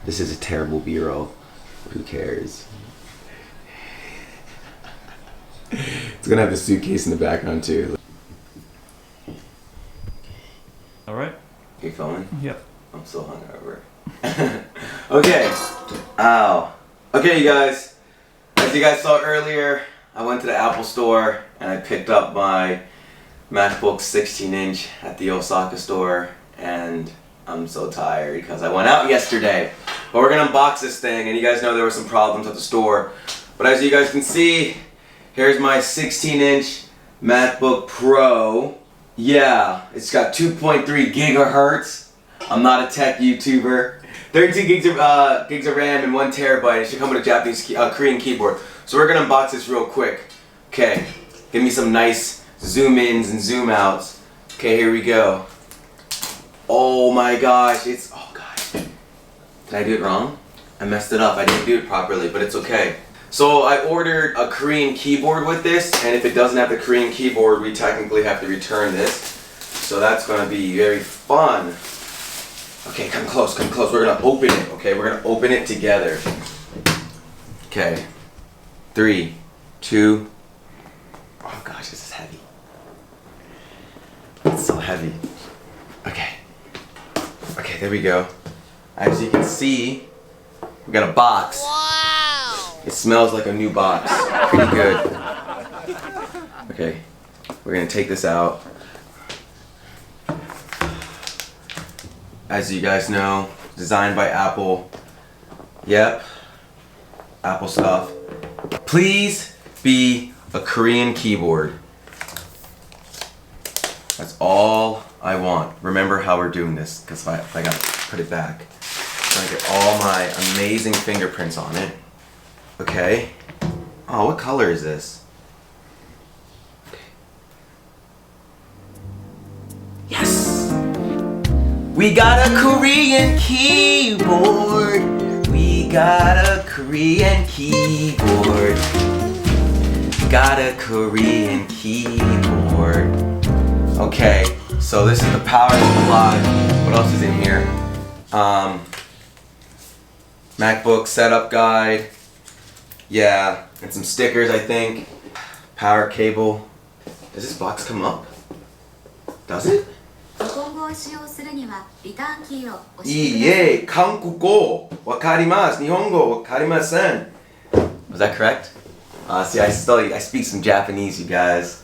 This is a terrible B-roll. Who cares? It's gonna have the suitcase in the background too. Alright. You filming? Yep. I'm so hungover. Okay. Ow. Okay, you guys. As you guys saw earlier, I went to the Apple store and I picked up my MacBook 16-inch at the Osaka store, and I'm so tired because I went out yesterday. But we're gonna unbox this thing, and you guys know there were some problems at the store. But as you guys can see, here's my 16-inch MacBook Pro. Yeah, it's got 2.3 gigahertz. I'm not a tech YouTuber. 32 gigs of RAM and 1 terabyte. It should come with a Japanese Korean keyboard. So we're gonna unbox this real quick. Okay, give me some nice zoom ins and zoom outs. Okay, here we go. Oh my gosh, oh gosh. Did I do it wrong? I messed it up. I didn't do it properly, but it's okay. So I ordered a Korean keyboard with this, and if it doesn't have the Korean keyboard, we technically have to return this. So that's gonna be very fun. Okay, come close, come close. We're gonna open it, okay? We're gonna open it together. Okay. 3, 2. Oh gosh, this is heavy. It's so heavy. Okay. Okay, there we go. As you can see, we got a box. Wow! It smells like a new box. Pretty good. Okay, we're gonna take this out. As you guys know, designed by Apple. Yep, Apple stuff. Please be a Korean keyboard. That's all I want. Remember how we're doing this, because I gotta put it back. So I get all my amazing fingerprints on it. Okay. Oh, what color is this? Okay. Yes! We got a Korean keyboard. We got a Korean keyboard. Got a Korean keyboard. Okay, so this is the power supply. What else is in here? MacBook setup guide. Yeah, and some stickers, I think. Power cable. Does this box come up? Does it? Iie, Kankugo wakarimasu, Nihongo wakarimasen. Was that correct? See, I speak some Japanese, you guys.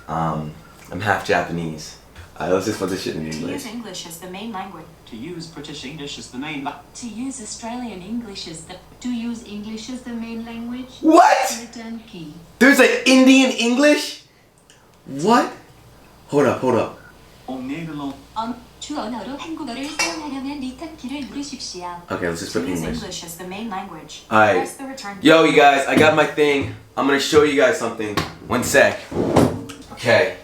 I'm half Japanese. Let's just put this shit in English. To use English as the main language. To use British English as the main language. To use Australian English as the. To use English as the main language. What? Return key. There's an Indian English? What? Hold up, hold up. 주 언어로 한국어를 사용하려면 리턴 키를 누르십시오. Okay, let's just put To use English. English as the main language. Alright. Press the return key. Yo, you guys, I got my thing. I'm gonna show you guys something. One sec. Okay.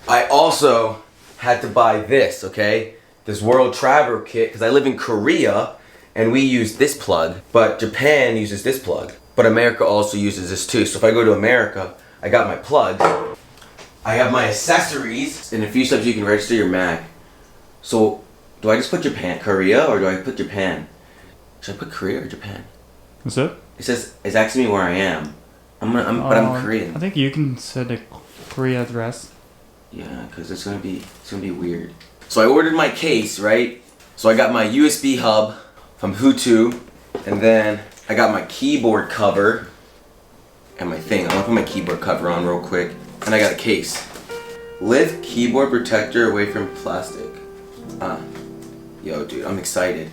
I also had to buy this, okay? This World Traveler Kit, because I live in Korea, and we use this plug, but Japan uses this plug. But America also uses this too. So if I go to America, I got my plugs. I have my accessories. In a few steps, you can register your Mac. So, do I just put Japan, Korea, or do I put Japan? Should I put Korea or Japan? What's that? It says, it's asking me where I am. But I'm Korean. I think you can set the Korea address. Yeah, because it's gonna be weird. So I ordered my case, right? So I got my USB hub from Hutu, and then I got my keyboard cover and my thing. I'm gonna put my keyboard cover on real quick, and I got a case. Lift keyboard protector away from plastic. Yo, dude, I'm excited.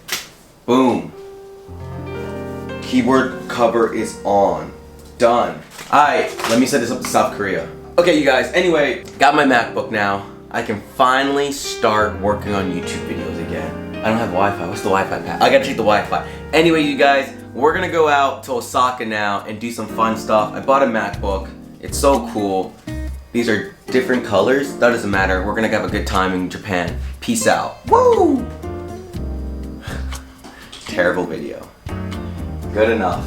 Boom. Keyboard cover is on. Done. Alright, let me set this up to South Korea. Okay, you guys, anyway, got my MacBook now. I can finally start working on YouTube videos again. I don't have Wi-Fi. What's the Wi-Fi path? I gotta take the Wi-Fi. Anyway, you guys, we're gonna go out to Osaka now and do some fun stuff. I bought a MacBook. It's so cool. These are different colors. That doesn't matter. We're gonna have a good time in Japan. Peace out. Woo! Terrible video. Good enough.